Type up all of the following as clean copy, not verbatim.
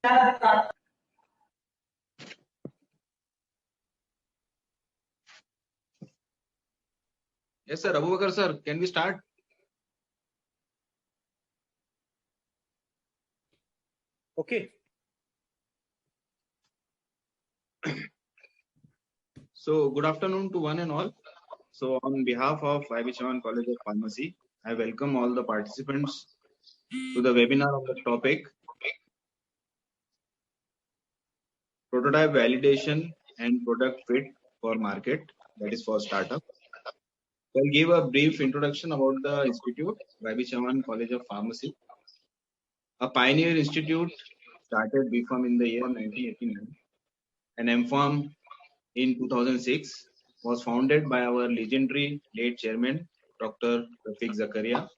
Yes, sir. Abubakar, sir, can we start? Okay. So, good afternoon to one and all. So, on behalf of IB Chavan College of Pharmacy, I welcome all the participants to the webinar on the topic Prototype Validation and Product Fit for Market, that is for startup. I'll give a brief introduction about the institute, IB Chavan College of Pharmacy. A pioneer institute started BPharm in the year 1989 and MPharm in 2006, was founded by our legendary late chairman, Dr. Rafiq Zakaria.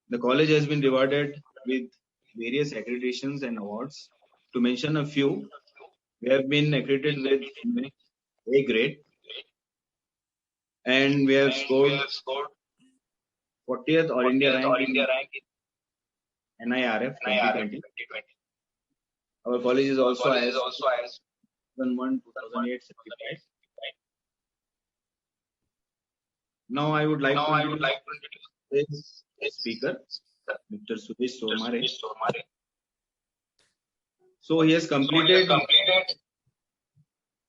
The college has been rewarded with various accreditations and awards. To mention a few, we have been accredited with A grade, and we have scored 40th All India rank in NIRF 2020. Our college is also ISO 2001-2008 certified. Now I would like to introduce this speaker, Mr. Sudesh Sormare. So he has completed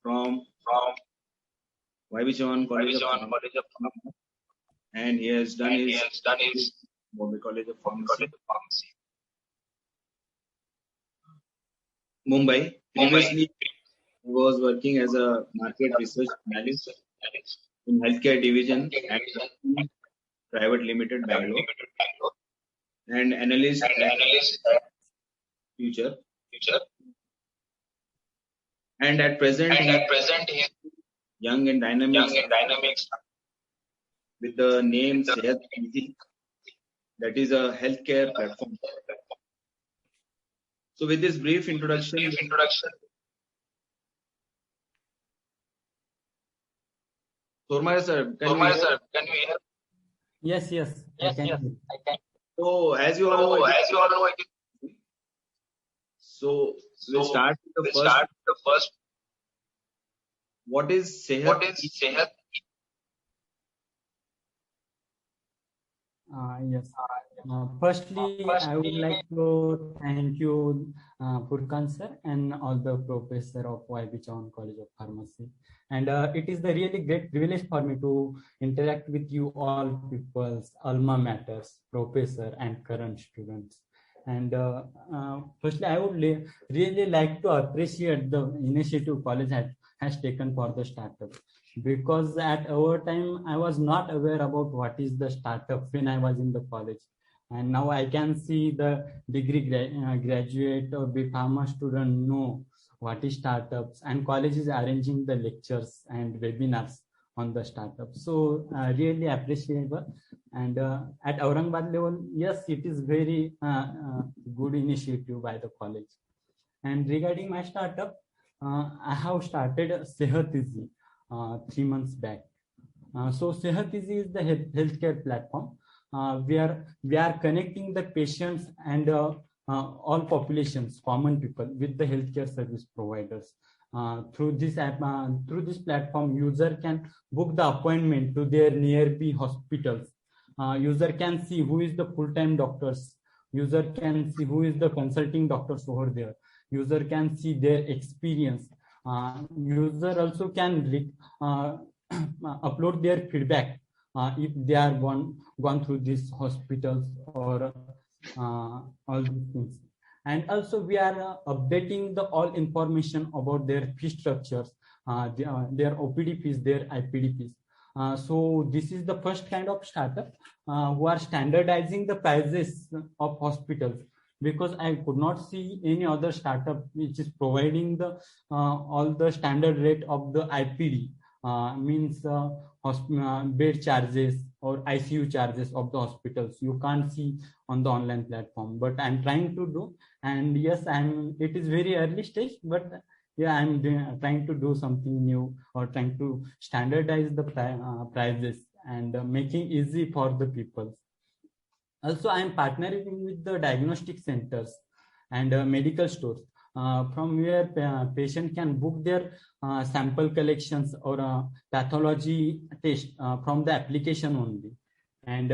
from YB Chavan College of Pharmacy, and he has done his Bombay College of Pharmacy, Mumbai. Previously, he was working as a market research analyst in healthcare division at Private Limited, Bangalore, and analyst at Future. And at present, he is young and dynamic with the name Sehat Easy, that is a healthcare platform. So with this brief introduction, Sormare sir, can you hear? Yes, I can. So as you all know, so we'll start with the first. What is Sehat? Yes. Firstly, I would like to thank you, Furkan sir, and all the professor of YB Chavan College of Pharmacy. And it is the really great privilege for me to interact with you all people's alma maters, professor and current students. And firstly, I would really like to appreciate the initiative college has taken for the startup, because at our time I was not aware about what is the startup when I was in the college, and now I can see the degree graduate or pharma student know what is startups, and college is arranging the lectures and webinars on the startup. So really appreciable. And at Aurangabad level, yes, it is very good initiative by the college. And regarding my startup, I have started Sehat Easy 3 months back. So Sehat Easy is the healthcare platform where we are connecting the patients and all populations, common people, with the healthcare service providers. Through this app, through this platform, user can book the appointment to their nearby hospitals. User can see who is the full-time doctors. User can see who is the consulting doctors over there. User can see their experience. User also can upload their feedback if they are gone through these hospitals or all these things. And also we are updating the all information about their fee structures, their OPD fees, their IPD fees. So this is the first kind of startup who are standardizing the prices of hospitals, because I could not see any other startup which is providing the all the standard rate of the IPD, means bed charges or ICU charges of the hospitals. You can't see on the online platform, but I'm trying to do. And yes, it is very early stage, but yeah, I'm trying to do something new, or trying to standardize the prices and making easy for the people. Also, I am partnering with the diagnostic centers and medical stores from where patient can book their sample collections or pathology test from the application only. And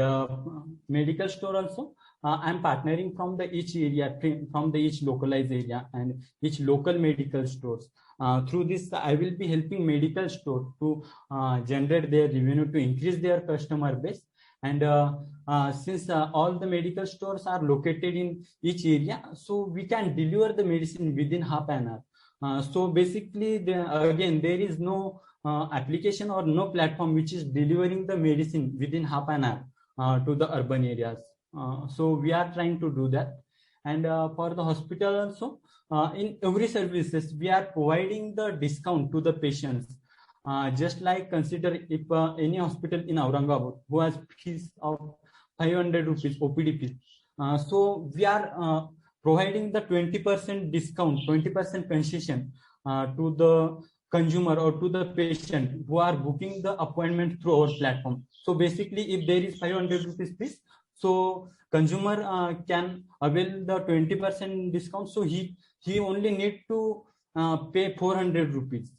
medical store also, I'm partnering from the each area, from the each localized area and each local medical stores. Through this, I will be helping medical store to generate their revenue, to increase their customer base. And since all the medical stores are located in each area, so we can deliver the medicine within half an hour. So basically, again, there is no application or no platform which is delivering the medicine within half an hour to the urban areas. So we are trying to do that. And for the hospital also, in every services, we are providing the discount to the patients. Just like consider if any hospital in Aurangabad who has fees of 500 rupees OPD fees, so we are providing the 20% discount, 20% concession to the consumer or to the patient who are booking the appointment through our platform. So basically, if there is 500 rupees fees, so consumer can avail the 20% discount. So he only need to pay 400 rupees.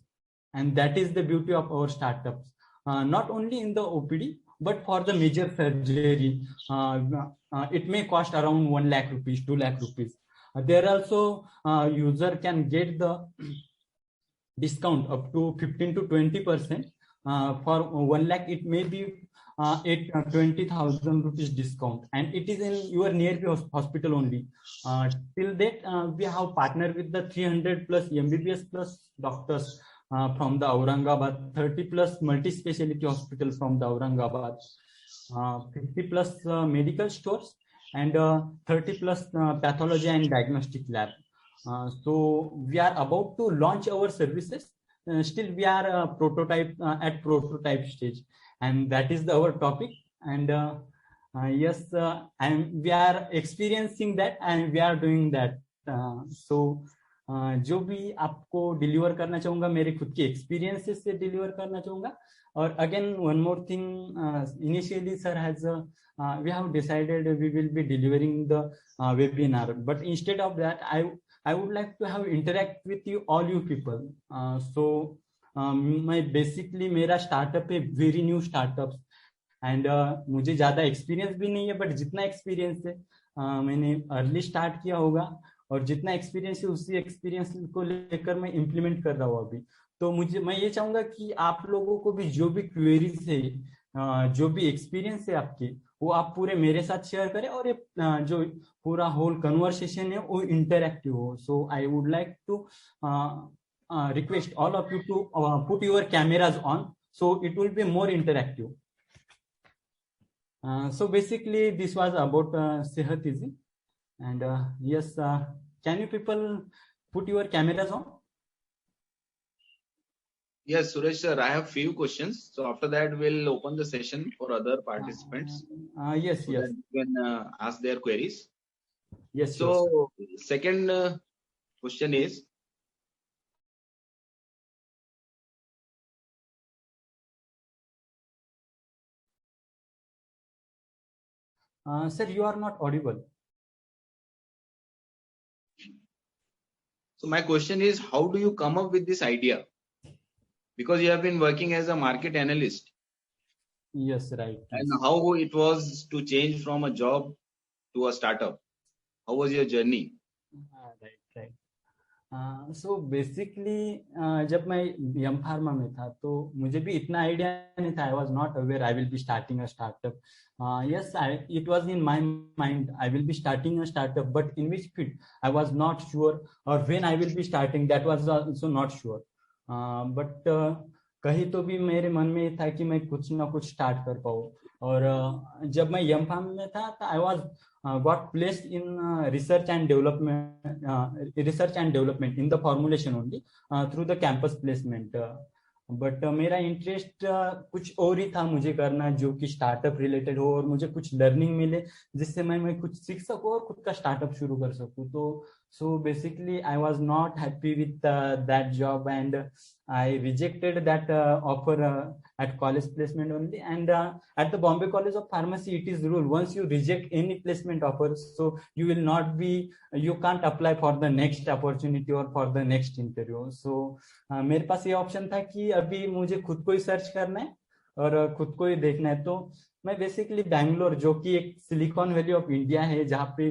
And that is the beauty of our startups. Not only in the OPD, but for the major surgery, it may cost around 1 lakh rupees, 2 lakh rupees. There also, user can get the discount up to 15 to 20%. For 1 lakh, it may be 20,000 rupees discount, and it is in your nearby hospital only. Till that, we have partnered with the 300 plus MBBS plus doctors from the Aurangabad, 30 plus multi-speciality hospital from the Aurangabad, 50 plus medical stores, and 30 plus pathology and diagnostic lab. So we are about to launch our services. Still we are at prototype stage, and that is our topic. And yes, and we are experiencing that, and we are doing that. So जो भी आपको deliver करना चाहूंगा, मेरे खुद के experiences से deliver करना चाहूंगा. और again one more thing, initially sir has we have decided we will be delivering the webinar, but instead of that I would like to have interact with you, all you people. So मैं basically मेरा startup है very new startups, and मुझे ज़्यादा experience भी नहीं है, but जितना experience है मैंने early start किया होगा, और जितना experience है उसी experience को लेकर मैं implement कर रहा हूँ अभी. तो मैं ये चाहूँगा कि आप लोगों को भी जो भी queries है, जो भी experience है आपकी, वो आप पूरे मेरे साथ शेयर करें, और ये जो पूरा होल कन्वर्सेशन है वो इंटरैक्टिव हो. So I would like to request all of you to put your cameras on, so it will be more interactive. So basically this was about Sehat Easy, and yes, can you people put your cameras on? Yes, Suresh sir, I have few questions. So after that, we'll open the session for other participants. Yes, so yes. that you can ask their queries. Yes. So second question is, sir, you are not audible. So my question is, how do you come up with this idea? Because you have been working as a market analyst. Yes, right. And how it was to change from a job to a startup? How was your journey? Right. So basically, जब मैं यम pharma में था तो मुझे भी इतना idea नहीं था. I was not aware I will be starting a startup. Yes, it was in my mind I will be starting a startup, but in which field I was not sure, or when I will be starting, that was also not sure. But कहीं तो भी मेरे मन में ये था कि मैं कुछ ना कुछ स्टार्ट कर पाऊँ. और जब मैं यम फार्म में था तो I was got placed in research and development in the formulation only through the campus placement. But मेरा इंटरेस्ट कुछ और ही था मुझे करना, जो कि स्टार्टअप रिलेटेड हो और मुझे कुछ लर्निंग मिले जिससे मैं कुछ सीख सकूं और खुद का स्टार्टअप शुरू कर सकूं. तो so basically I was not happy with that job, and I rejected that offer at college placement only. And at the Bombay College of Pharmacy, it is rule, once you reject any placement offer, so you will not be, you can't apply for the next opportunity or for the next interview. So मेरे पास ये option था कि अभी मुझे खुद को ही search करना है और खुद को ही देखना है. तो मैं बेसिकली बैंगलोर, जो कि एक सिलिकॉन वैली ऑफ इंडिया है, जहाँ पे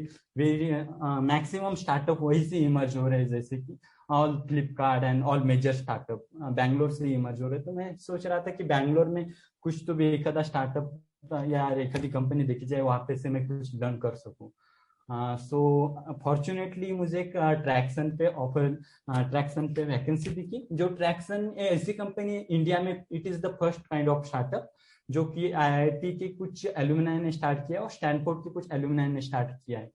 मैक्सिमम स्टार्टअप वही से इमर्ज हो रहे हैं, जैसे कि all Flipkart and all major startup Bangalore से इमर्ज हो रहे हैं. तो मैं सोच रहा था कि बैंगलोर में कुछ तो भी एक आधा स्टार्टअप या एक आधी कंपनी देखी जाए, वहां पे से मैं कुछ लर्न कर सकूं. सो फॉर्चुनेटली मुझे एक ट्रैक्सन पे वैकेंसी दिखी. जो ट्रैक्सन ऐसी कंपनी इंडिया में, it is the first kind of startup जो कि आईआईटी के कुछ एलुमनाई ने स्टार्ट किया और स्टैनफोर्ड के कुछ एलुमनाई ने स्टार्ट किया है.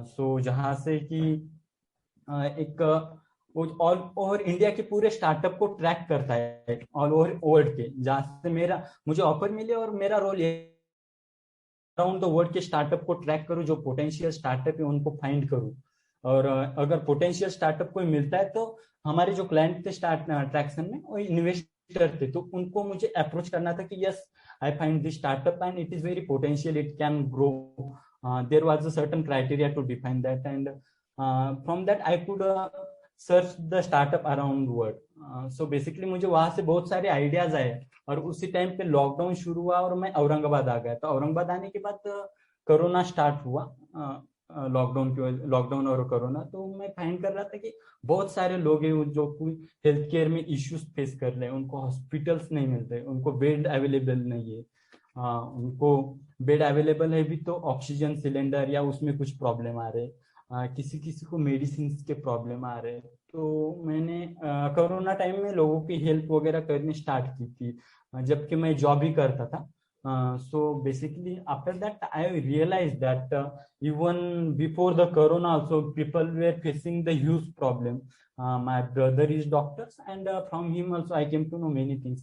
सो जहां से कि एक ऑल ओवर इंडिया के पूरे स्टार्टअप को ट्रैक करता है, ऑल ओवर वर्ल्ड के, जहां से मुझे ऑफर मिले और मेरा रोल ये अराउंड द वर्ल्ड के स्टार्टअप को ट्रैक करूं, जो पोटेंशियल स्टार्टअप है उनको फाइंड करूं. और अगर पोटेंशियल स्टार्टअप कोई मिलता है तो हमारे जो क्लाइंट थे ट्रैक्सन में वो इन्वेस्टर थे, तो उनको मुझे अप्रोच करना था कि yes, I find this startup and it is very potential, it can grow. There was a certain criteria to define that, and from that I could search the startup around world. So basically मुझे वहां से बहुत सारे ideas आए और उसी time पे lockdown शुरू हुआ और मैं औरंगाबाद आ गया. तो औरंगाबाद आने के बाद कोरोना स्टार्ट हुआ, लॉकडाउन और कोरोना. तो मैं फाइंड कर रहा था कि बहुत सारे लोग हैं जो हेल्थ केयर में इश्यूज फेस कर रहे हैं, उनको हॉस्पिटल्स नहीं मिलते, उनको बेड अवेलेबल नहीं है. उनको बेड अवेलेबल है भी तो ऑक्सीजन सिलेंडर या उसमें कुछ प्रॉब्लम आ रहे, किसी किसी को मेडिसिन के प्रॉब्लम आ रहे. तो मैंने कोरोना टाइम में लोगों की हेल्प वगैरह करनी स्टार्ट की थी, जबकि मैं जॉब ही करता था. So basically after that I realized that even before the corona also people were facing the huge problem. My brother is doctors and from him also I came to know many things.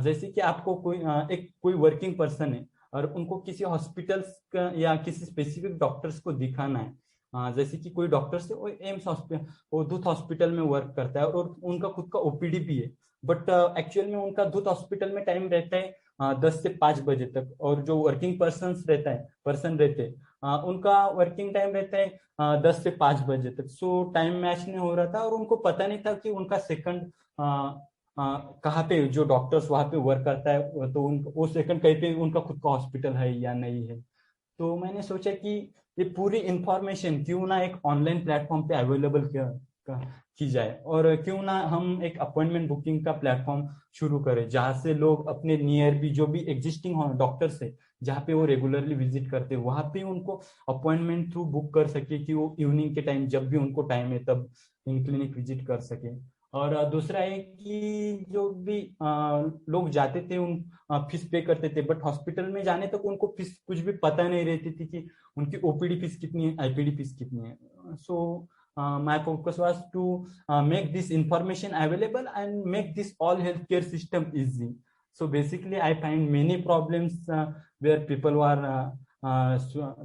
जैसे कि आपको कोई working person है और उनको किसी hospitals या किसी स्पेसिफिक डॉक्टर्स को दिखाना है. जैसे कि कोई डॉक्टर से वो एम्स हॉस्पिटल, वो दूत हॉस्पिटल में वर्क करता है और उनका खुद का ओपीडी भी है, बट एक्चुअल में उनका दूत हॉस्पिटल में टाइम रहता है 10 से 5 बजे तक, और जो वर्किंग पर्सन रहते हैं उनका वर्किंग टाइम रहता है 10 से 5 बजे तक. सो टाइम मैच नहीं हो रहा था और उनको पता नहीं था कि उनका सेकंड कहाँ पे, जो डॉक्टर्स वहां पे वर्क करता है तो वो सेकंड कहीं पे उनका खुद का हॉस्पिटल है या नहीं है. तो मैंने सोचा कि ये पूरी इंफॉर्मेशन क्यों ना एक ऑनलाइन प्लेटफॉर्म पे अवेलेबल की जाए, और क्यों ना हम एक अपॉइंटमेंट बुकिंग का प्लेटफॉर्म शुरू करें, जहां से लोग अपने नियर भी जो भी एग्जिस्टिंग डॉक्टर्स है जहाँ पे वो रेगुलरली विजिट करते हैं वहां पे उनको अपॉइंटमेंट थ्रू बुक कर सके कि वो इवनिंग के टाइम जब भी उनको टाइम है तब इन क्लिनिक विजिट कर सके. और दूसरा है कि जो भी लोग जाते थे उन फीस पे करते थे, बट हॉस्पिटल में जाने तक उनको फीस कुछ भी पता नहीं रहती थी कि उनकी ओपीडी फीस कितनी है, आईपीडी फीस कितनी है. सो my focus was to make this information available and make this all healthcare system easy. So basically I find many problems where people were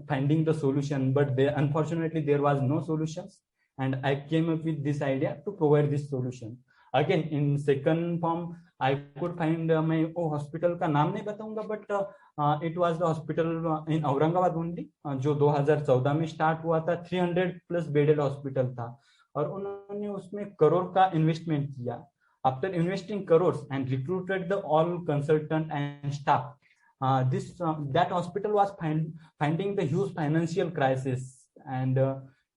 finding the solution, but unfortunately there was no solutions, and I came up with this idea to provide this solution. Again in second form I could find मैं वो hospital का नाम नहीं बताऊंगा, but it was the hospital in Aurangabad only, जो 2014 में start हुआ था. 300+ बेडेड हॉस्पिटल था और उन्होंने उसमें करोड़ का इन्वेस्टमेंट किया. After investing crore and recruited the all consultant and staff, that hospital was finding the huge financial crisis, and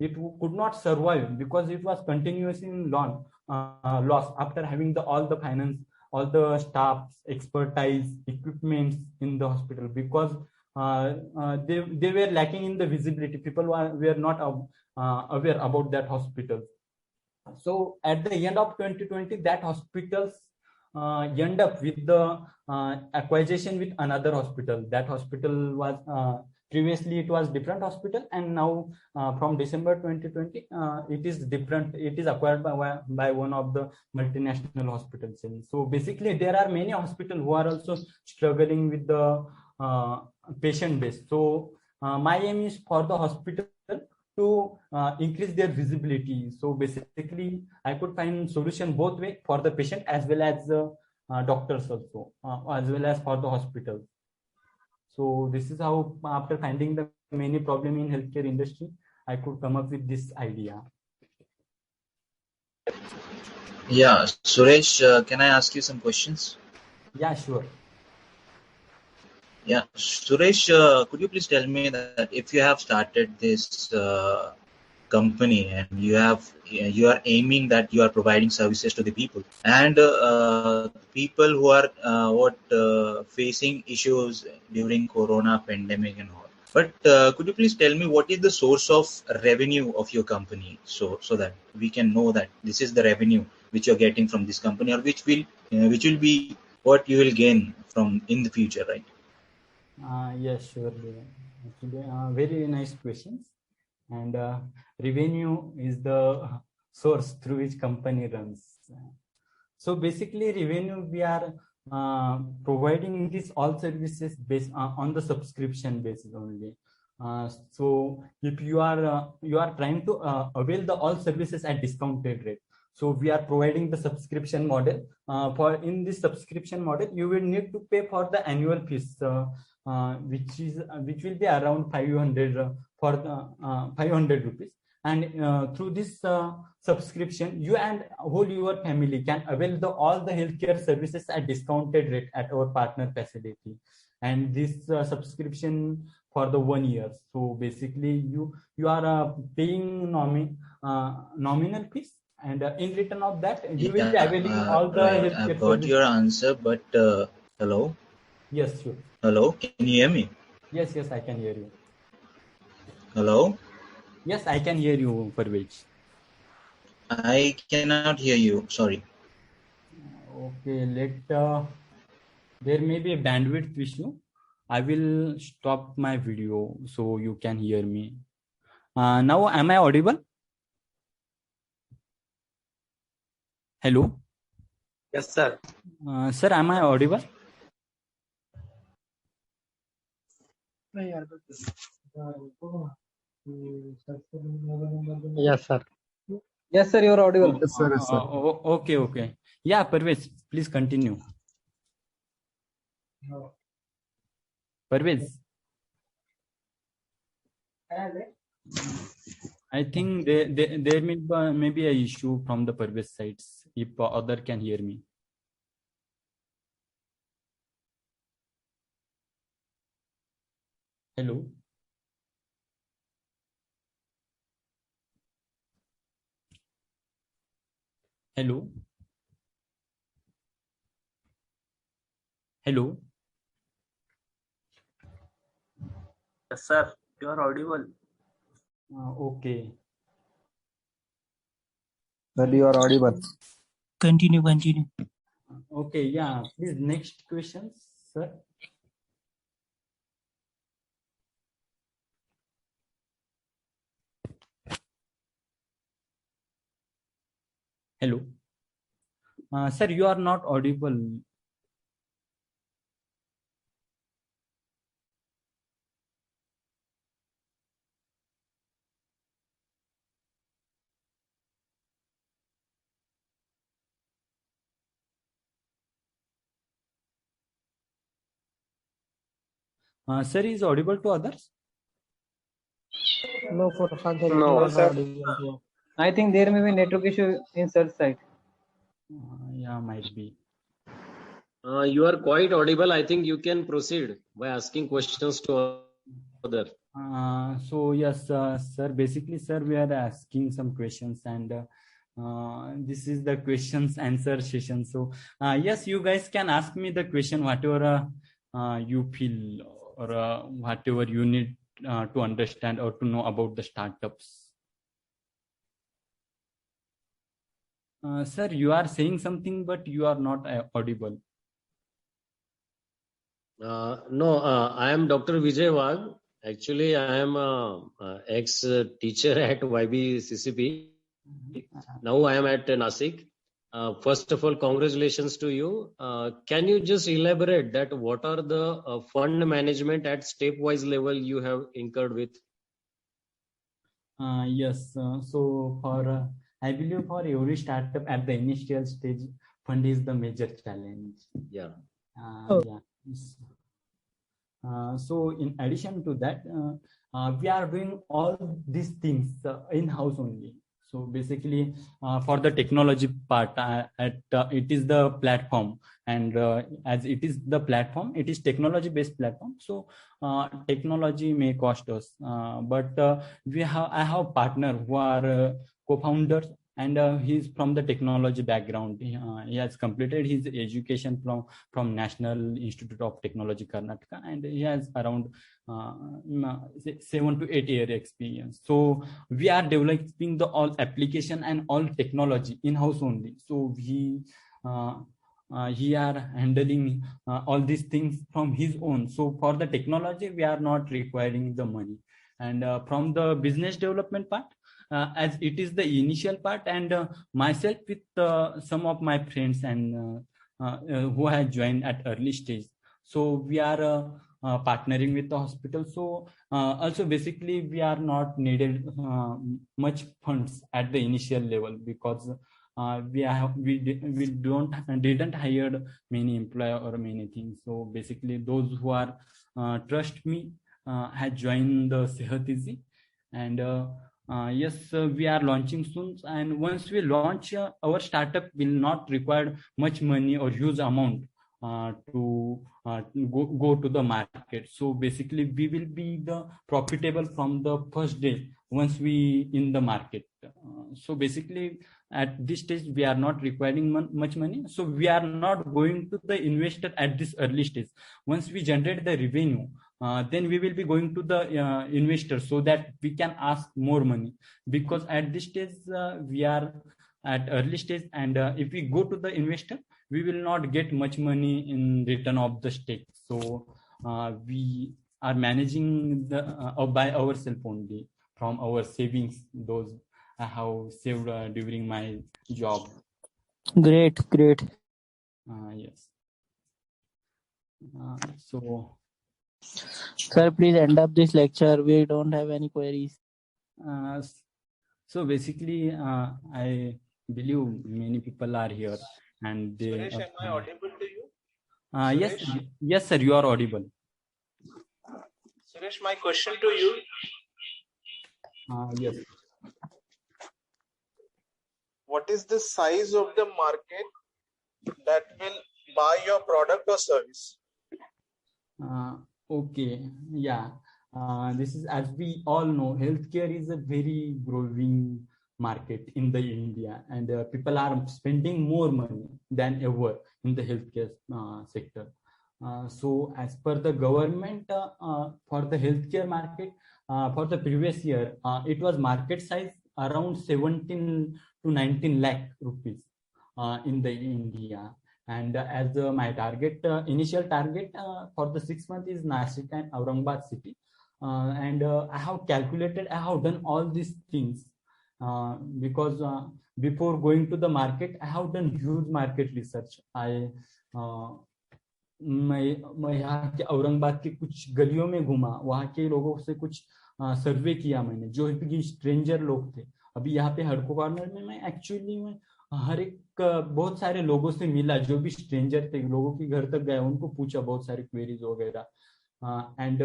it could not survive because it was continuously in loss after having all the finance, all the staffs, expertise, equipments in the hospital, because they were lacking in the visibility. People were not aware about that hospital. So at the end of 2020, that hospitals end up with the acquisition with another hospital. That hospital was previously it was different hospital, and now from December 2020 it is different. It is acquired by one of the multinational hospitals. So basically there are many hospitals who are also struggling with the patient base. So my aim is for the hospital to increase their visibility. So basically I could find solution both way, for the patient as well as doctors also, as well as for the hospitals. So this is how, after finding the many problem in healthcare industry, I could come up with this idea. Yeah, Suresh, can I ask you some questions? Yeah, sure. Yeah, Suresh, could you please tell me that if you have started this company and you are aiming that you are providing services to the people and people who are facing issues during Corona pandemic and all. But could you please tell me what is the source of revenue of your company, so that we can know that this is the revenue which you're getting from this company, or which will be what you will gain from in the future, right? Yes, surely. Actually, very nice questions. And revenue is the source through which company runs. So basically, revenue, we are providing these all services based on the subscription basis only. So if you are trying to avail the all services at discounted rate, so we are providing the subscription model. For in this subscription model, you will need to pay for the annual fees, which will be around 500 for the 500 rupees. And through this subscription, you and whole your family can avail all the healthcare services at discounted rate at our partner facility. And this subscription for the 1 year. So basically, you are paying nominal fees, and in return of that, you will be availing all the right. healthcare I've got services. your answer, but hello? Yes, sure. Hello, can you hear me? Yes, I can hear you. Hello? Yes, I can hear you, Parvez. I cannot hear you, sorry. Okay, there may be a bandwidth issue. I will stop my video so you can hear me. Now, am I audible? Hello? Yes, sir. Sir, am I audible? Yes, sir. Yes, sir, you are audible. Yes, sir. Yes, sir. Okay. Yeah, Parvez, please continue. Parvez. I think there may be an issue from the Parvez sides, if other can hear me. Hello? Hello? Hello? Yes, sir. You are audible. Okay. Sir, you are audible. Continue. Okay, yeah. Please, next question, sir. Hello. Sir, you are not audible. Sir, is audible to others? No, Furkan sir, No, you are sir. not audible. I think there may be network issue in sir's side. Yeah, might be. You are quite audible. I think you can proceed by asking questions to other. So yes, sir. Basically, sir, we are asking some questions, and this is the questions answer session. So yes, you guys can ask me the question whatever you feel, or whatever you need to understand or to know about the startups. Sir, you are saying something, but you are not audible. No, I am Dr. Vijay Wagh. Actually, I am an ex-teacher at YBCCP. Now I am at Nasik. First of all, congratulations to you. Can you just elaborate that what are the fund management at stepwise level you have incurred with? Yes. So for I believe for every startup at the initial stage, fund is the major challenge. Yeah. Yeah. So in addition to that, we are doing all these things in-house only. So basically, for the technology part, it is the platform, and as it is the platform, it is technology-based platform. So technology may cost us, but I have partner who are co-founders, and he's from the technology background. He has completed his education from National Institute of Technology, Karnataka, and he has around 7 to 8 year experience. So we are developing the all application and all technology in-house only. So he are handling all these things from his own. So for the technology, we are not requiring the money. And from the business development part, as it is the initial part, and myself with some of my friends and who have joined at early stage. So we are partnering with the hospital. So also basically we are not needed much funds at the initial level, because we didn't hire many employees or many things. So basically those who are trust me had joined the Sehat Easy, and yes, we are launching soon. And once we launch, our startup will not require much money or huge amount to go to the market. So basically we will be the profitable from the first day once we in the market. So basically at this stage we are not requiring much money. So we are not going to the investor at this early stage. Once we generate the revenue, then we will be going to the investor, so that we can ask more money, because at this stage we are at early stage, and if we go to the investor, we will not get much money in return of the stake. So we are managing the by ourselves only from our savings, those I have saved during my job. Great. Yes. So Sir, please end up this lecture. We don't have any queries. So basically, I believe many people are here, and they. Suresh, am I audible to you? Yes, sir, you are audible. Suresh, my question to you. Yes. What is the size of the market that will buy your product or service? Okay, yeah. This is, as we all know, healthcare is a very growing market in the India, and people are spending more money than ever in the healthcare sector. So as per the government, for the healthcare market, for the previous year, it was market size around 17 to 19 lakh rupees in the India. And as my target, initial target for the 6 months is Nashik and Aurangabad city. And I have calculated, I have done all these things because before going to the market, I have done huge market research. मैं यहाँ के औरंगाबाद के कुछ गलियों में घूमा, वहाँ के लोगों से कुछ सर्वे किया मैंने, जो भी स्ट्रेंजर लोग थे. अभी यहाँ पे हड़को कॉर्नर में मैं एक्चुअली में हर एक बहुत सारे लोगों से मिला, जो भी स्ट्रेंजर थे, लोगों के घर तक गया, उनको पूछा बहुत सारी क्वेरीज वगैरह, एंड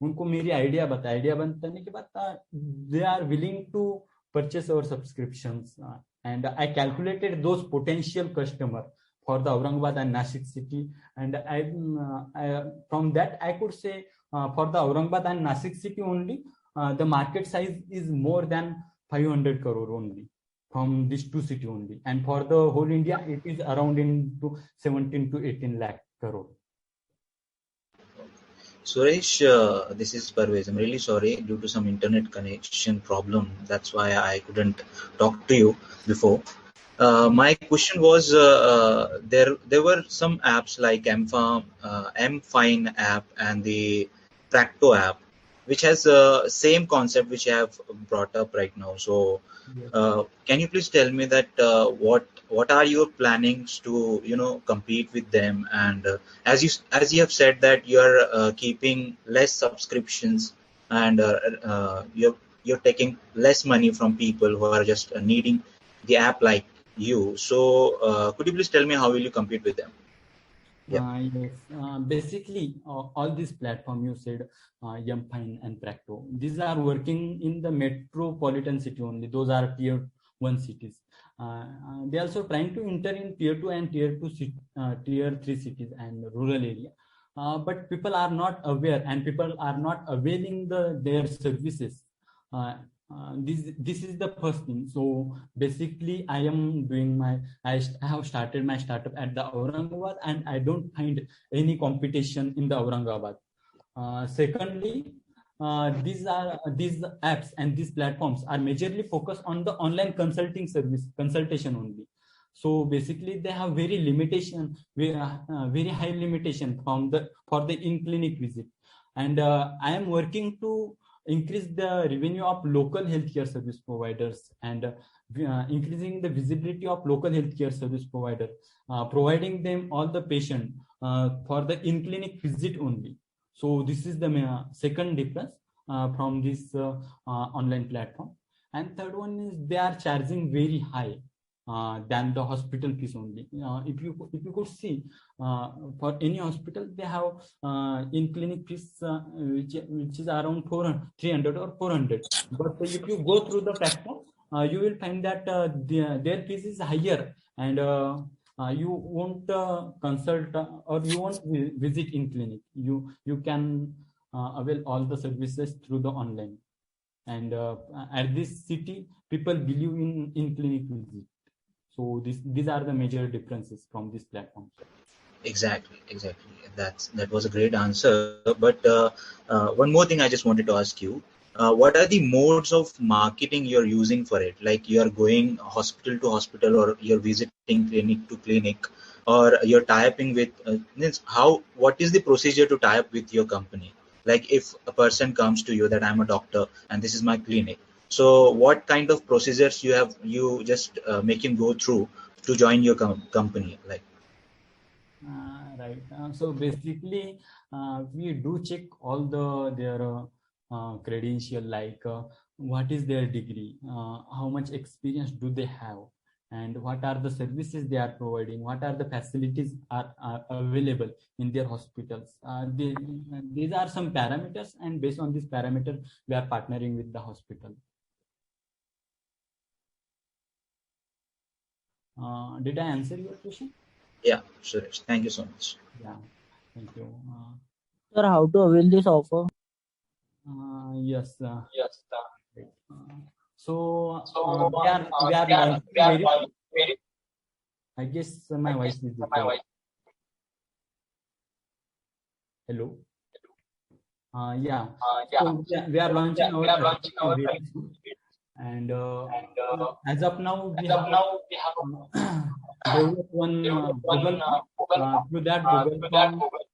उनको मेरी आइडिया बताने के बाद they are willing to purchase our subscriptions, and I calculated those potential customer for the Aurangabad and Nashik city, and from that I could say for the Aurangabad and Nashik city only, the market size is more than 500 crore only from these two cities only, and for the whole India it is around into 17 to 18 lakh crore. Suresh, this is Parvez. I'm really sorry, due to some internet connection problem. That's why I couldn't talk to you before. My question was, there were some apps like M-Fine app and the Practo app, which has same concept which I have brought up right now. So, can you please tell me that what are your plannings to compete with them? And as you have said that you are keeping less subscriptions, and you're taking less money from people who are just needing the app like you. So could you please tell me how will you compete with them? Yeah. Yes. Basically, all these platforms you said, Yumfine and Practo, these are working in the metropolitan city only. Those are tier 1 cities. They also trying to enter in tier 2 and tier 3 cities and rural area. But people are not aware and people are not availing their services. This is the first thing. So basically, I have started my startup at the Aurangabad, and I don't find any competition in the Aurangabad. Secondly, these apps and these platforms are majorly focused on the online consultation only. So basically, they have very high limitation for the in-clinic visit. And I am working to increase the revenue of local healthcare service providers and increasing the visibility of local healthcare service provider, providing them all the patient for the in-clinic visit only. So this is the second difference from this online platform. And third one is they are charging very high than the hospital fees only. If you could see, for any hospital they have in-clinic fees which is around 300 or 400. But if you go through the platform, you will find that their fees is higher, and you won't consult or you won't visit in clinic. You can avail all the services through the online. And at this city, people believe in clinic visit. So these are the major differences from this platform. Exactly. That was a great answer. But one more thing I just wanted to ask you. What are the modes of marketing you're using for it? Like you're going hospital to hospital, or you're visiting clinic to clinic, or you're tie-upping with what is the procedure to tie up with your company? Like if a person comes to you that I'm a doctor and this is my clinic, so what kind of procedures you just make him go through to join your company? Like right. So basically, we do check all their credential, like what is their degree, how much experience do they have, and what are the services they are providing, what are the facilities are available in their hospitals. These are some parameters, and based on these parameters, we are partnering with the hospital. Did I answer your question? Yeah, sure. Thank you so much. Yeah, thank you. Sir, how to avail this offer? Yes. So we are launching very. I guess my voice is recorded. Hello. Yeah. So we are launching our very soon. And as of now, we have developed one Google form. Through that Google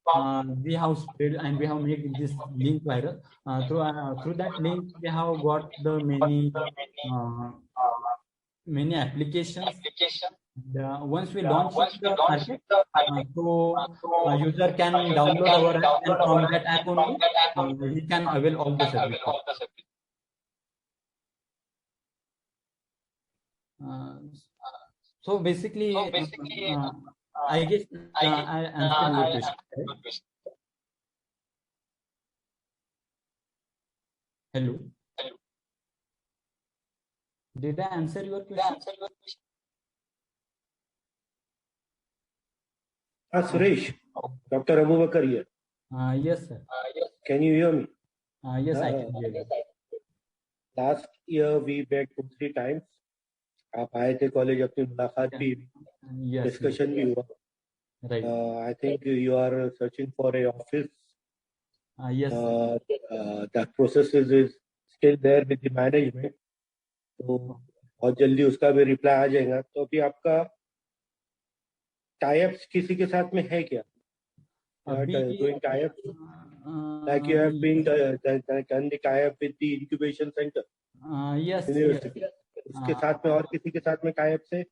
form, we have spread and we have made this link viral. Through that link, we have got the many applications. Once we launch the market, so user can download our app, and from that app only he can avail all the services. So basically, I guess I answered your question. Right? Hello. Did I answer your question? Suresh, Dr. Abubakar here. Yes, sir. Can you hear me? Yes, I can hear you. Last year we met 2-3 times. आप आए थे college, अपनी मुलाकात भी, discussion भी हुआ. Right. I think you are searching for a office. Yes. That process is still there with the management. तो बहुत जल्दी उसका भी रिप्लाई आ जाएगा. तो अभी आपका tie-ups किसी के साथ में है क्या? Doing tie-ups like you have been done the tie-up with the incubation center. Yes. University. उसके साथ में और किसी के साथ में टाइप से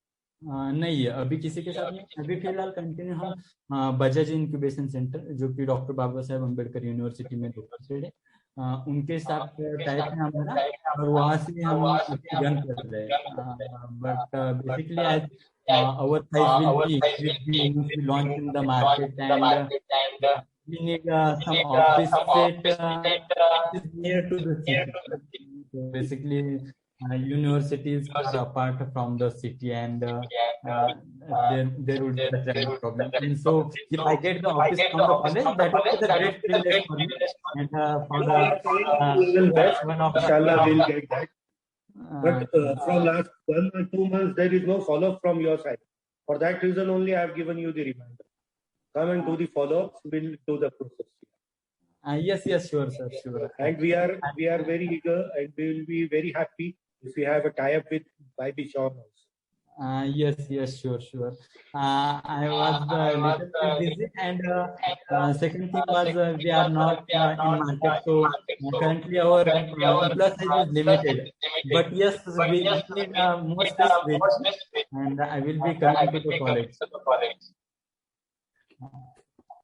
नहीं है अभी किसी के साथ में. अभी फिलहाल कंटिन्यू हम बजाज इंक्यूबेशन सेंटर, जो कि डॉक्टर बाबा साहेब अम्बेडकर यूनिवर्सिटी में लोकेटेड है, उनके साथ टाइप है हमारा और वहाँ से हम रन कर रहे हैं. But basically as our size will be increasing once we launch in the market, and we need some office set is near to the city. So basically universities are apart from the city, and there would be a traffic problem. And so if I get the office from the college, that would be the great privilege for me. And for we will best, one of inshallah, we'll get that. But from last 1 or 2 months, there is no follow-up from your side. For that reason only, I have given you the reminder. Come and do the follow-ups. We'll do the process. Yes, sure, sir, sure. And we are very eager, and we will be very happy if we have a tie-up with YB Sean also. Yes, sure. I was little bit busy, and second thing was we are not in market, so currently our employee size is limited. But yes, we need more space, and I will be coming to the college.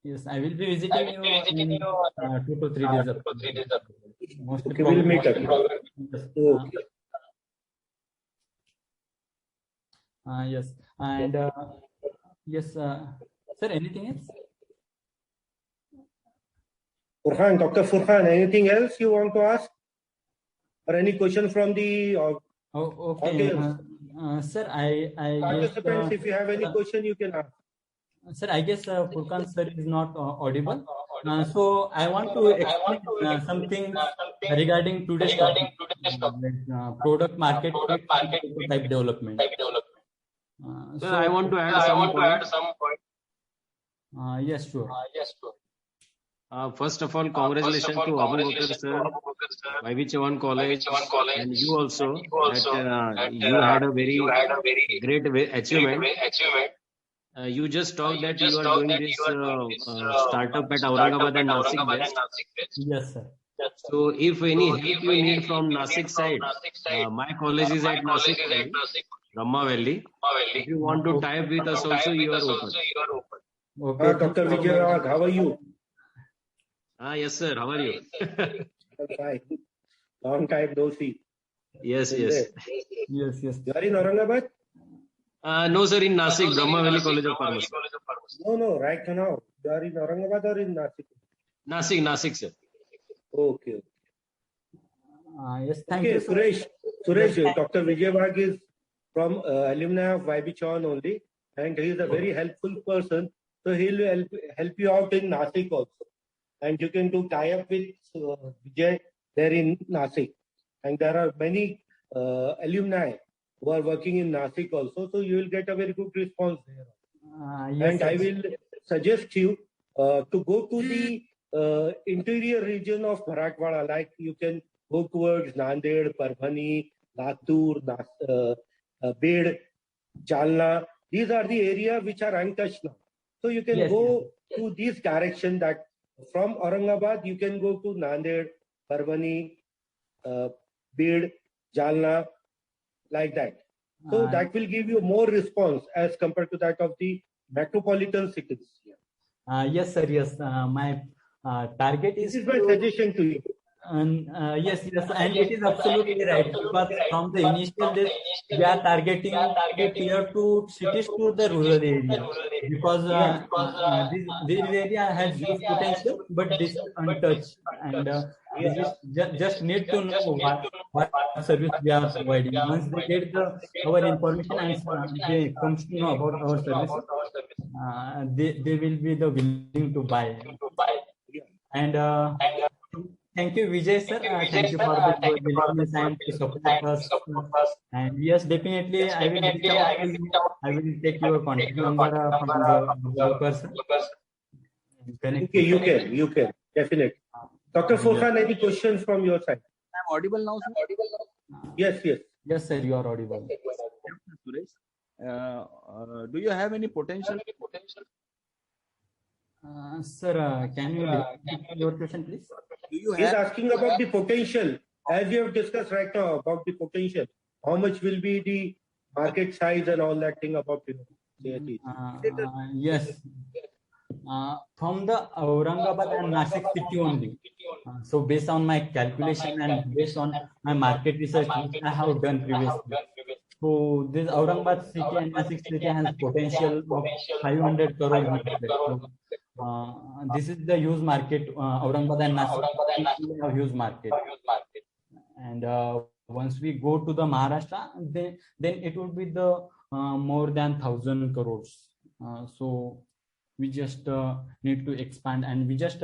Yes, I will be visiting you in 2 to 3 days. Okay, we'll meet again. Yes. Okay. Yes, and yes, sir. Anything else? Furhan, Dr. Furhan, anything else you want to ask, or any question from the okay. Sir, I participants, if you have any question, you can ask. Sir, I guess Furkan sir is not audible. So I want to explain something regarding today's topic, product market fit and type development. So I want to add some point. Yes, sure. First of all, congratulations to Abu Bakr sir, YB Chavan College, and you also that you had a very great achievement. You just talked that you are doing this startup at Aurangabad and Nasik West. Yes, sir. So if any help you need from Nasik side, my college is at Nasik Valley, Ramma Valley. If you want to tie up with us also, you are open. Okay. Dr. Vijay, how are you? Yes, sir. How are you? Fine. Long time no see. Yes. Yes. You are in Aurangabad? No, sir, in Nasik, Brahma Valley College of Pharmacy. No, right now. You are in Aurangabad or in Nasik? Nasik, sir. Okay. Yes, thank you. Suresh, Dr. Vijay Wagh is from alumni of YB Chavan only, and he is a very helpful person. So he will help you out in Nasik also. And you can do tie-up with Vijay there in Nasik. And there are many alumni who are working in Nasik also. So you will get a very good response there. Yes, I will suggest you to go to the interior region of Marathwada. Like you can go towards Nanded, Parbhani, Latur, Bed, Jalna. These are the areas which are untouched now. So you can go to this direction, that from Aurangabad you can go to Nanded, Parbhani, Bed, Jalna, like that. So that will give you more response as compared to that of the metropolitan cities. Yes, sir. Yes, my target is. This is my suggestion to you. Yes, and it is absolutely right, because from the initial days we are targeting the tier 2 cities to the rural area, because this area has huge potential, but this is untouched, and just need to know what service we are providing. Once they get our information and they comes to know about our services, they will be willing to buy. And thank you, Vijay sir. Thank you for the willingness and to support us. And yes, definitely, I will reach out to you. I will take your contact number from the person. Okay, you can definitely. Dr. Furhan, any questions from your side? I'm audible now, sir? Yes, sir. You are audible. Suresh, do you have any potential? Sir, can you repeat your question, please? He's asking about the potential, as you have discussed right now about the potential. How much will be the market size and all that thing about yes. From the Aurangabad and Nashik city only. So based on my calculation and based on my market research which I have done previously. So this Aurangabad city and Nashik city has potential of 500 crore market. So, this is the huge market. Aurangabad and Nashik city have huge market. And once we go to the Maharashtra, then it would be the more than 1,000 crores. So we just need to expand, and we just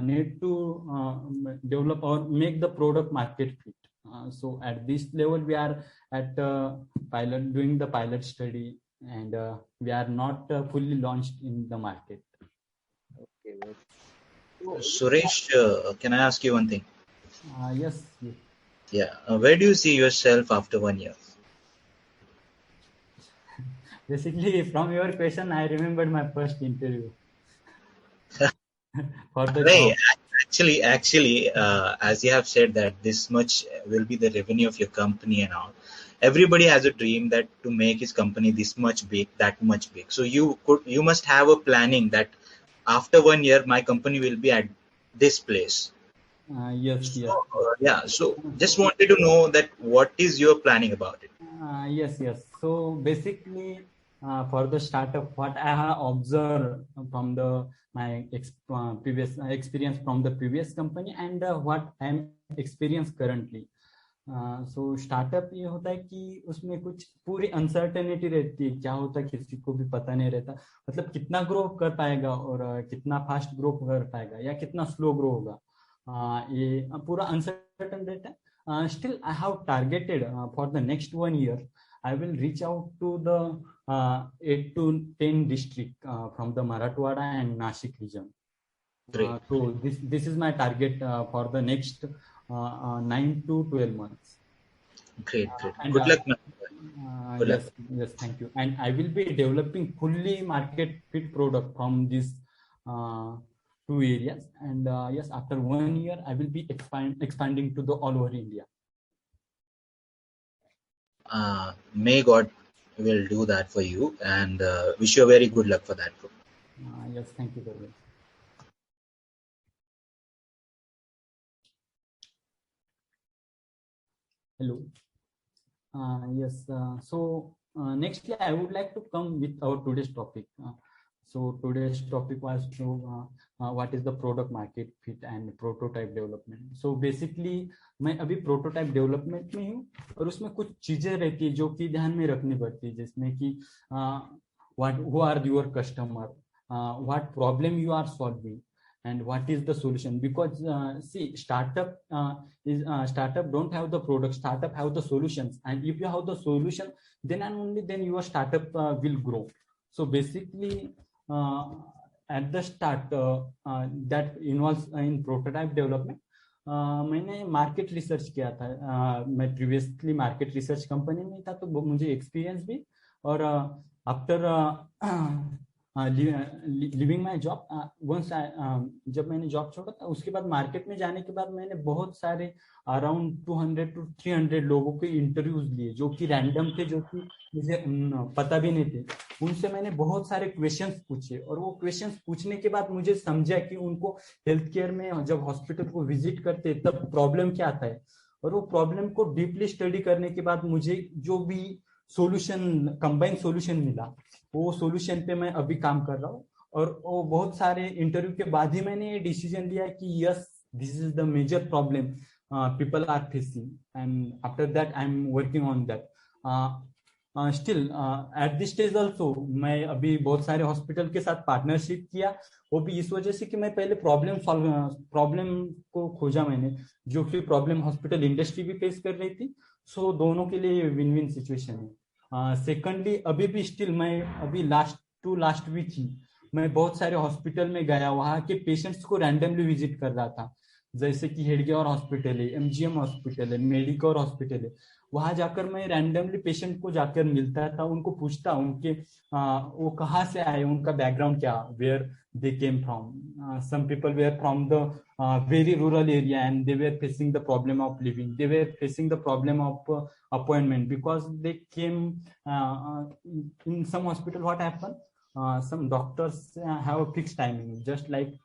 need to develop or make the product market fit. So at this level, we are at doing the pilot study, and we are not fully launched in the market. Okay. Suresh, can I ask you one thing? Yes. Yeah. Where do you see yourself after 1 year? Basically, from your question, I remembered my first interview for the Right. job. Actually, as you have said that this much will be the revenue of your company and all. Everybody has a dream that to make his company this much big, that much big. So you must have a planning that after 1 year my company will be at this place. Yes. Yeah. So just wanted to know that what is your planning about it? Yes. So basically, for the startup, what I have observed from my previous experience from the previous company and what I am experienced currently. So startup ये होता है कि उसमें कुछ पूरी uncertainty रहती है, क्या होता है किसी को भी पता नहीं रहता, मतलब कितना ग्रो कर पाएगा और कितना फास्ट ग्रो कर पाएगा या कितना स्लो ग्रो होगा, ये पूरा अनसर्टेन रहता है. Still I have targeted for the next 1 year I will reach out to the 8 to 10 district from the Marathwada and Nashik region. So this is my target for the next 9 to 12 months. Great. And, Good luck, man. Yes, thank you. And I will be developing fully market fit product from these 2 areas. And yes, after 1 year, I will be expanding to the all over India. May God will do that for you, and wish you a very good luck for that, bro. Yes, thank you very much. Hello. Yes. So nextly, I would like to come with our today's topic. So today's topic was what is the product market fit and prototype development. So basically, मैं अभी prototype development में हूँ और उसमें कुछ चीजें रहती है जो कि ध्यान में रखनी पड़ती है, जिसमें कि who are your customer, what problem you are solving, and what is the solution. Because see, startup don't have the product, startup have the solutions, and if you have the solution, then and only then your startup will grow. So basically, at the start, that involves in prototype development. मैंने market research किया था, मैं previously market research company में था, तो मुझे experience भी, और after living my job, once जब मैंने जॉब छोड़ा था, उसके बाद मार्केट में जाने के बाद मैंने बहुत सारे अराउंड 200 to 300 लोगों के इंटरव्यूज लिए जो कि रैंडम थे, जो कि मुझे पता भी नहीं थे. उनसे मैंने बहुत सारे क्वेश्चंस पूछे, और वो क्वेश्चंस पूछने के बाद मुझे समझा कि उनको हेल्थ केयर में जब हॉस्पिटल को विजिट करते तब प्रॉब्लम क्या आता है, और वो प्रॉब्लम को डीपली स्टडी करने के बाद मुझे जो भी सोल्यूशन, कंबाइन सोल्यूशन मिला, वो सोल्यूशन पे मैं अभी काम कर रहा हूँ. और वो बहुत सारे इंटरव्यू के बाद ही मैंने ये डिसीजन लिया कि yes, this is the major problem people are facing, and after that I'm working on that. Still at this stage also, मैं अभी बहुत सारे हॉस्पिटल के साथ पार्टनरशिप किया, वो भी इस वजह से कि मैं पहले प्रॉब्लम को खोजा मैंने, जो कि प्रॉब्लम हॉस्पिटल इंडस्ट्री भी फेस कर रही थी. सो दोनों के लिए विन विन सिचुएशन है. सेकेंडली, अभी भी स्टिल मैं अभी लास्ट वीक ही मैं बहुत सारे हॉस्पिटल में गया, वहाँ के पेशेंट्स को रैंडमली विजिट कर रहा था, जैसे कि हेडगेवार हॉस्पिटल है, MGM हॉस्पिटल है, मेडिकोर हॉस्पिटल है. वहां जाकर मैं रैंडमली पेशेंट को जाकर मिलता था, उनको पूछता उनके वो कहाँ से आए, उनका बैकग्राउंड क्या, where they came from. Some people were from the very rural area and they were facing the problem of living, they were facing the problem of appointment, because they came in some hospital. What happen, some doctors have a fixed timing, just like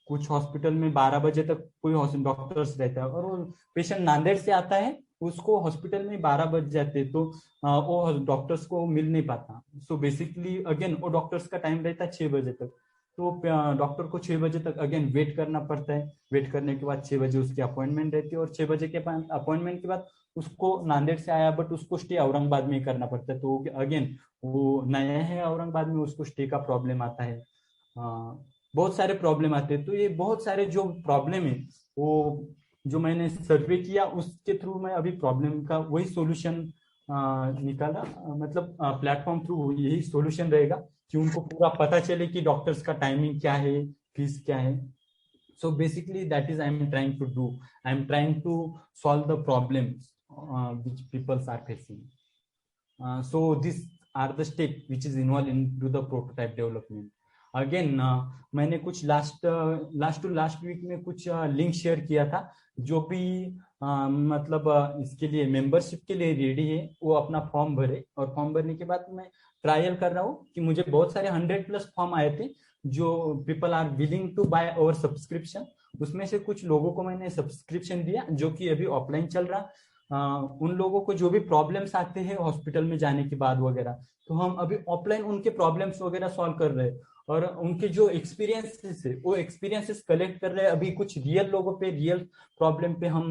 कुछ hospital में 12 बजे तक कोई doctors रहता है और वो patient Nanded से आता है, उसको हॉस्पिटल में 12 बज जाते तो वो डॉक्टर्स को मिल नहीं पाता. सो बेसिकली अगेन वो डॉक्टर्स का टाइम रहता है 6 बजे तक, तो डॉक्टर को 6 बजे तक अगेन वेट करना पड़ता है. वेट करने के बाद 6 बजे उसकी अपॉइंटमेंट रहती है और 6 बजे के अपॉइंटमेंट के बाद उसको नांदेड़ से आया बट उसको स्टे औरंगाबाद में करना पड़ता है. तो अगेन वो नया है औरंगाबाद में, उसको स्टे का प्रॉब्लम आता है, बहुत सारे प्रॉब्लम आते हैं. तो ये बहुत सारे जो प्रॉब्लम है वो जो मैंने सर्वे किया उसके थ्रू मैं अभी प्रॉब्लम का वही सॉल्यूशन निकाला. मतलब प्लेटफॉर्म थ्रू यही सॉल्यूशन रहेगा कि उनको पूरा पता चले कि डॉक्टर्स का टाइमिंग क्या है, फीस क्या है. So basically that is I am trying to do. I am trying to solve the problems which people are facing. So these are the steps which is involved into the prototype development. Again मैंने कुछ last to last week में कुछ link share किया था. जो भी मतलब इसके लिए मेंबरशिप के लिए रेडी है वो अपना फॉर्म भरे, और फॉर्म भरने के बाद मैं ट्रायल कर रहा हूँ कि मुझे बहुत सारे 100+ फॉर्म आए थे जो people are willing to buy our subscription. उसमें से कुछ लोगों को मैंने सब्सक्रिप्शन दिया जो कि अभी ऑफलाइन चल रहा. उन लोगों को जो भी प्रॉब्लम्स आते हैं हॉस्पिटल में जाने के बाद वगैरह, तो हम अभी ऑफलाइन उनके प्रॉब्लम्स वगैरह सॉल्व कर रहे हैं और उनके जो एक्सपीरियंसेस है वो एक्सपीरियंसेस कलेक्ट कर रहे हैं. अभी कुछ रियल लोगों पे, रियल प्रॉब्लम पे हम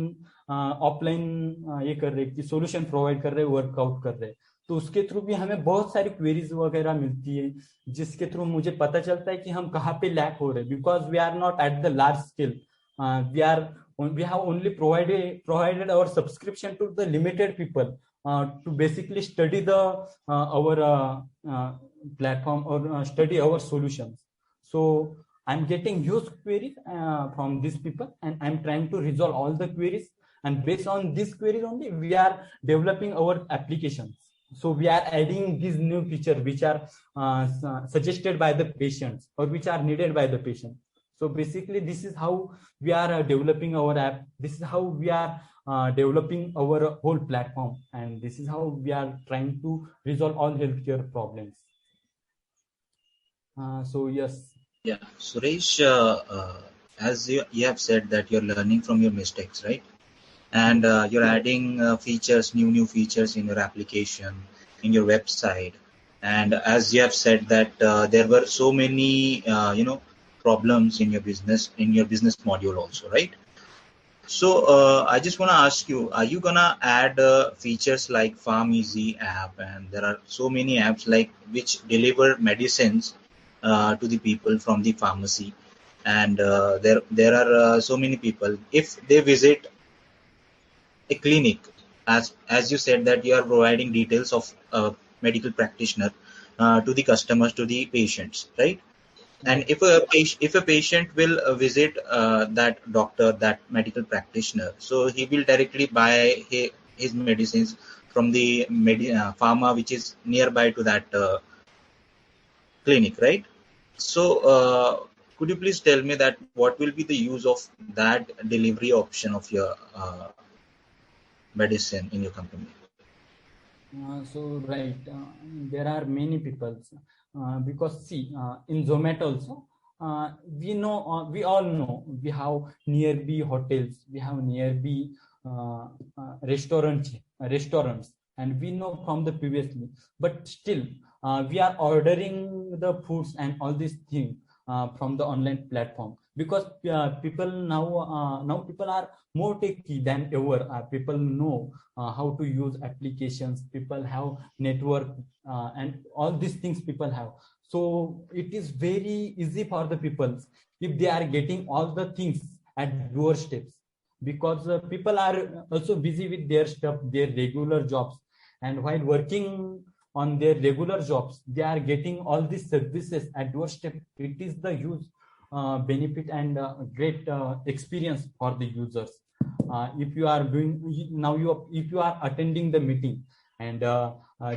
ऑफलाइन ये कर रहे हैं कि सोल्यूशन प्रोवाइड कर रहे हैं, वर्कआउट कर रहे हैं. तो उसके थ्रू भी हमें बहुत सारी क्वेरीज वगैरह मिलती है जिसके थ्रू मुझे पता चलता है कि हम कहाँ पे लैक हो रहे हैं. Because we are not at the large scale, we have only provided our subscription to the limited people to basically study the our platform or study our solutions. So I'm getting huge queries from these people and I'm trying to resolve all the queries, and based on these queries only we are developing our applications. So we are adding these new features which are suggested by the patients or which are needed by the patient. So basically this is how we are developing our app. This is how we are developing our whole platform, and this is how we are trying to resolve all healthcare problems. So yes. Yeah, Suresh, as you have said that you're learning from your mistakes, right? And you're adding features, new features in your application, in your website. And as you have said that there were so many, problems in your business module also, right? So I just want to ask you, are you gonna add features like PharmEasy app? And there are so many apps like which deliver medicines to the people from the pharmacy, and there are so many people, if they visit a clinic, as you said that you are providing details of medical practitioner to the customers, to the patients, right? And if a patient will visit that doctor, that medical practitioner, so he will directly buy his medicines from the pharma which is nearby to that clinic, right? So could you please tell me that what will be the use of that delivery option of your medicine in your company? So right, there are many people because see in Zomato also we all know we have nearby hotels, we have nearby restaurants, and we know from the previously, but still we are ordering the foods and all these things from the online platform, because people now people are more techy than ever. People know how to use applications, people have network and all these things people have. So it is very easy for the people if they are getting all the things at doorsteps, because people are also busy with their stuff, their regular jobs, and while working on their regular jobs they are getting all these services at doorstep. It is the huge benefit and great experience for the users. If you are doing now, if you are attending the meeting and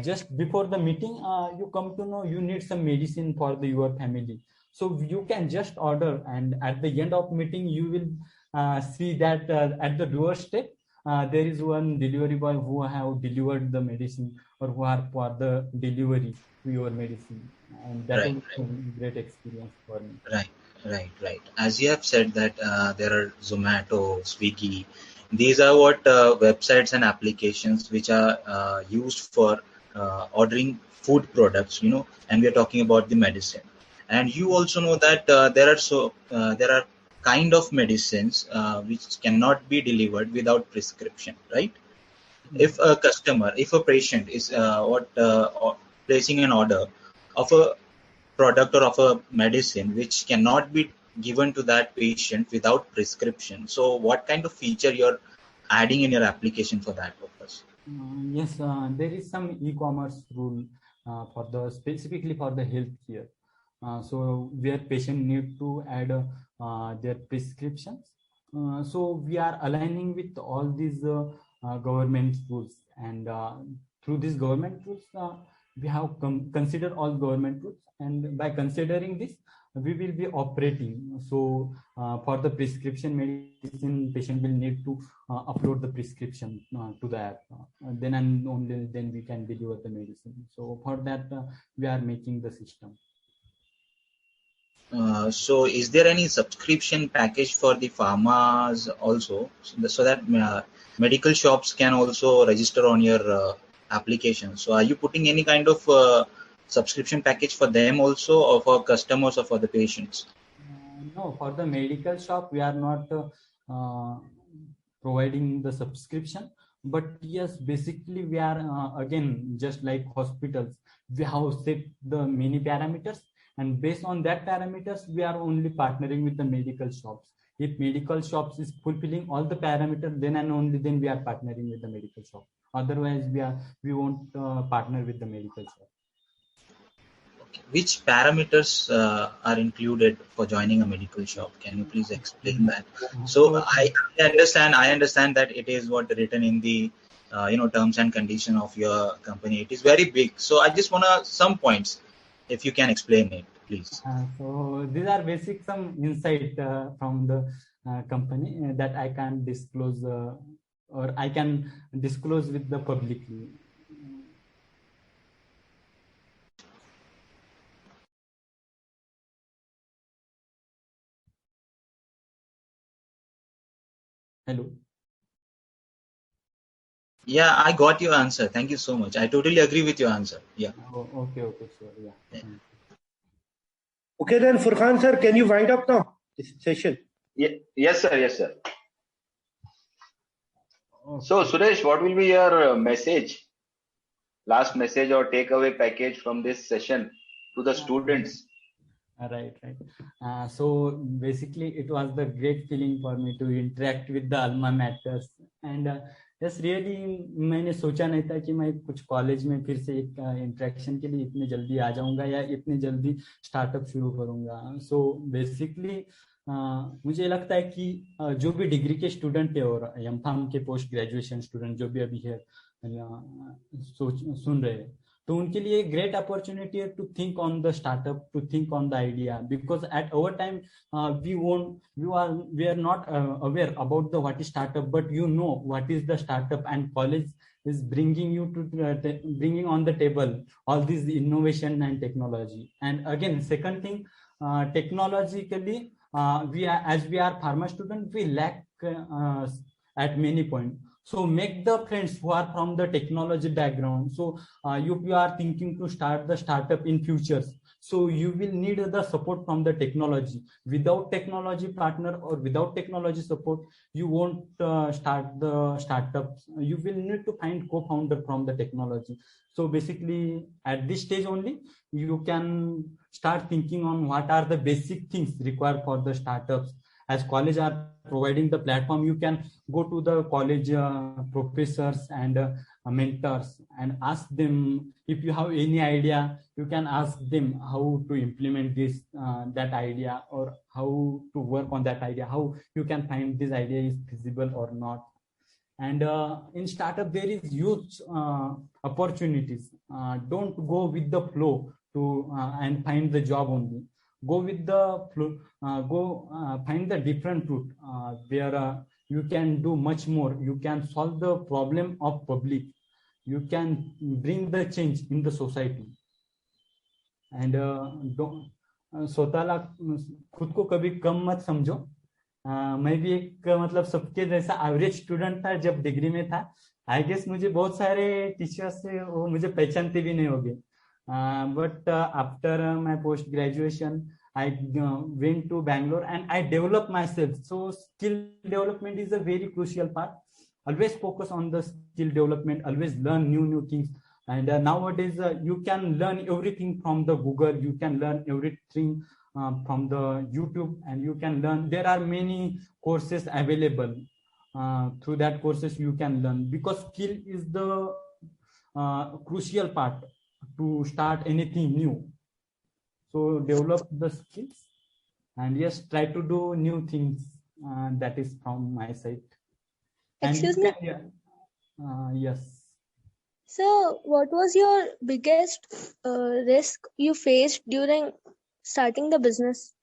just before the meeting you come to know you need some medicine for your family, so you can just order, and at the end of meeting you will see that at the doorstep there is one delivery boy who have delivered the medicine or who are for the delivery to your medicine, and that Right, was a great experience for me. right. As you have said that there are Zomato, Swiggy. These are what websites and applications which are used for ordering food products, and we are talking about the medicine. And you also know that there are kind of medicines which cannot be delivered without prescription, right? If a patient is placing an order of a product or of a medicine which cannot be given to that patient without prescription, so what kind of feature you're adding in your application for that purpose? Yes, there is some e-commerce rule for the specifically for the healthcare. So where patient need to add their prescriptions. So we are aligning with all these government rules, and through these government rules, we have considered all government rules, and by considering this, we will be operating. So for the prescription medicine, patient will need to upload the prescription to the app. Then and only then we can deliver the medicine. So for that, we are making the system. So is there any subscription package for the pharmas also, so that medical shops can also register on your application? So are you putting any kind of subscription package for them also, or for customers or for the patients? No, for the medical shop, we are not providing the subscription. But yes, basically we are again, just like hospitals, we have set the many parameters, and based on that parameters, we are only partnering with the medical shops. If medical shops is fulfilling all the parameters, then and only then we are partnering with the medical shop. Otherwise, we won't partner with the medical shop. Which parameters are included for joining a medical shop? Can you please explain that? So I understand that it is what written in the terms and condition of your company. It is very big. So I just want some points, if you can explain it, please. So these are basic some insight from the company that I can disclose or I can disclose with the publicly. Hello. Yeah, I got your answer. Thank you so much. I totally agree with your answer. Yeah. Oh, okay, sure. Yeah. Okay, then Furqan sir, can you wind up now this session? Yes, sir. Okay. So, Suresh, what will be your message, last message or takeaway package from this session to the students? Right. So basically, it was the great feeling for me to interact with the alma maters, and yes, really मैंने सोचा नहीं था कि मैं कुछ college में फिर से एक इंटरेक्शन के लिए इतने जल्दी आ जाऊंगा या इतने जल्दी स्टार्टअप शुरू करूंगा. सो बेसिकली मुझे लगता है कि जो भी डिग्री के स्टूडेंट है और एमफार्म के पोस्ट ग्रेजुएशन स्टूडेंट जो भी अभी है सुन रहे हैं, तो उनके लिए ग्रेट अपॉर्चुनिटी है to think on the startup, to think on the idea, because at our time we are not aware about the what is startup, but you know what is the startup, and college is bringing you to bringing on the table all these innovation and technology. And again, second thing, technologically we are pharma student, we lack at many points. So make the friends who are from the technology background. So you are thinking to start the startup in futures, so you will need the support from the technology. Without technology partner or without technology support, you won't start the startups. You will need to find co-founder from the technology. So basically at this stage only, you can start thinking on what are the basic things required for the startups. As college are providing the platform, you can go to the college professors and mentors and ask them if you have any idea. You can ask them how to implement this that idea, or how to work on that idea, how you can find this idea is feasible or not. And in startup there is huge opportunities. Don't go with the flow to and find the job only. Go with the flow. Find the different route where you can do much more. You can solve the problem of public. You can bring the change in the society. And स्वतःला खुद को कभी कम मत समझो. मैं भी एक मतलब सबके जैसा एवरेज स्टूडेंट था जब डिग्री में था. आई गेस मुझे बहुत सारे टीचर्स से वो मुझे पहचानते भी नहीं होंगे. But after my post graduation, I went to Bangalore and I developed myself. So skill development is a very crucial part. Always focus on the skill development. Always learn new things. And nowadays you can learn everything from the Google. You can learn everything from the YouTube, and you can learn. There are many courses available. Through that courses you can learn, because skill is the crucial part to start anything new. So develop the skills, and yes, try to do new things. That is from my side. Excuse me? Yes. So what was your biggest risk you faced during starting the business?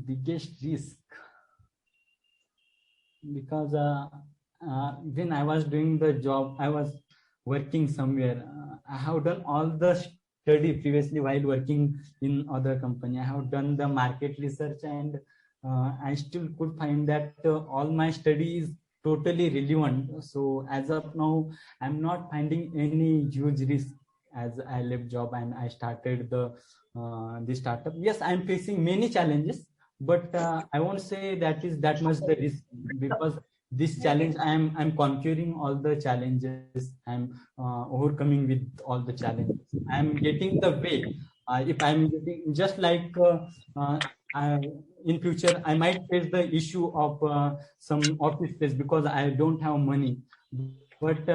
Biggest risk, because when I was doing the job, I was working somewhere. I have done all the study previously while working in other company. I have done the market research, and I still could find that all my study is totally relevant. So as of now, I'm not finding any huge risk as I left job and I started the startup. Yes, I'm facing many challenges, but I won't say that is that much the risk, because this challenge I'm conquering all the challenges. I'm overcoming with all the challenges. I'm getting the way. If I'm getting just like in future, I might face the issue of some office space because I don't have money. But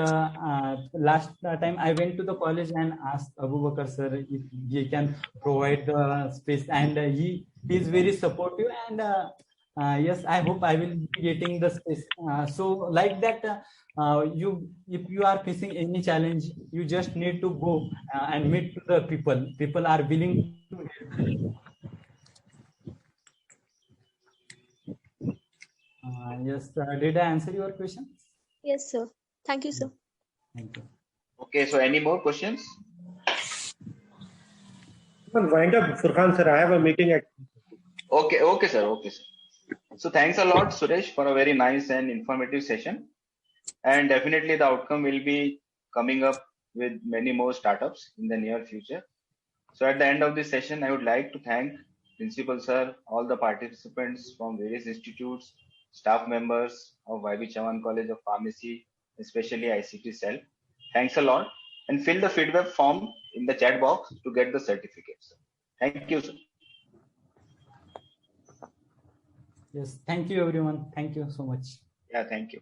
last time I went to the college and asked Abu Bakar sir if he can provide the space, and he is very supportive. And yes, I hope I will be getting the space. So like that, if you are facing any challenge, you just need to go and meet to the people. People are willing to help you. Yes, did I answer your question? Yes, sir. Thank you, sir. Thank you. Okay, so any more questions? Wind up, Furkan sir. I have a meeting at. Okay, sir. So thanks a lot, Suresh, for a very nice and informative session. And definitely the outcome will be coming up with many more startups in the near future. So at the end of this session, I would like to thank Principal Sir, all the participants from various institutes, staff members of YB Chavan College of Pharmacy, especially ICT Cell. Thanks a lot, and fill the feedback form in the chat box to get the certificates. Thank you, sir. Yes, thank you everyone. Thank you so much. Yeah, thank you.